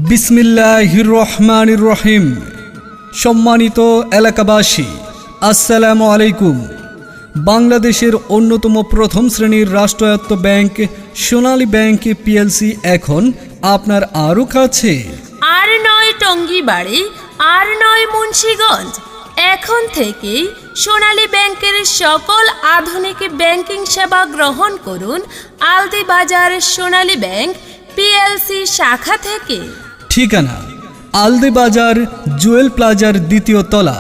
বিসমিল্লাহির রহমানির রহিম। সম্মানিত এলাকাবাসী, আসসালামু আলাইকুম। বাংলাদেশের অন্যতম প্রথম শ্রেণীর রাষ্ট্রায়ত্ত ব্যাংক সোনালী ব্যাংক পিএলসি এখন আপনার আরও কাছে। আর নয় টঙ্গীবাড়ি, আর নয় মুন্সিগঞ্জ। এখন থেকেই সোনালী ব্যাংকের সকল আধুনিক ব্যাংকিং সেবা গ্রহণ করুন আলদি বাজার সোনালী ব্যাংক পিএলসি শাখা থেকে। ঠিকানা: আলদি বাজার জুয়েল প্লাজার দ্বিতীয় তলা,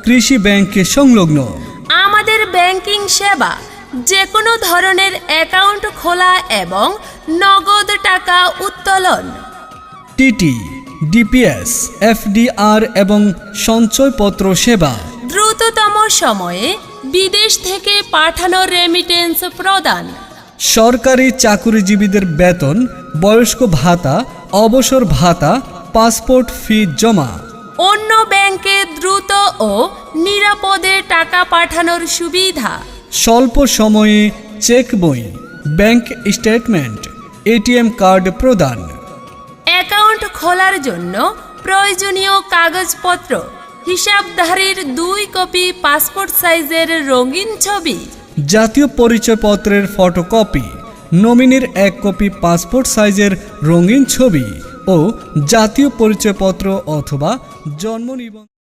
কৃষি ব্যাংকে সংলগ্ন। আমাদের ব্যাংকিং সেবা যে কোনো ধরনের অ্যাকাউন্ট খোলা এবং নগদ টাকা উত্তোলন, টিটি, ডিপিএস, এফডিআর এবং সঞ্চয়পত্র সেবা, দ্রুততম সময়ে বিদেশ থেকে পাঠানো রেমিটেন্স প্রদান, সরকারি চাকুরিজীবীদের বেতন, বয়স্ক ভাতা, অবসর ভাতা, পাসপোর্ট ফি জমা, অন্য ব্যাংকে দ্রুত ও নিরাপদে টাকা পাঠানোর সুবিধা, স্বল্প সময়ে চেক বই, ব্যাংক স্টেটমেন্ট, এটিএম কার্ড প্রদান। অ্যাকাউন্ট খোলার জন্য প্রয়োজনীয় কাগজপত্র: হিসাবধারীর 2 কপি পাসপোর্ট সাইজের রঙিন ছবি, জাতীয় পরিচয়পত্রের ফটোকপি, নমিনির 1 কপি পাসপোর্ট সাইজের রঙিন ছবি ও জাতীয় পরিচয়পত্র অথবা জন্ম নিবন্ধন।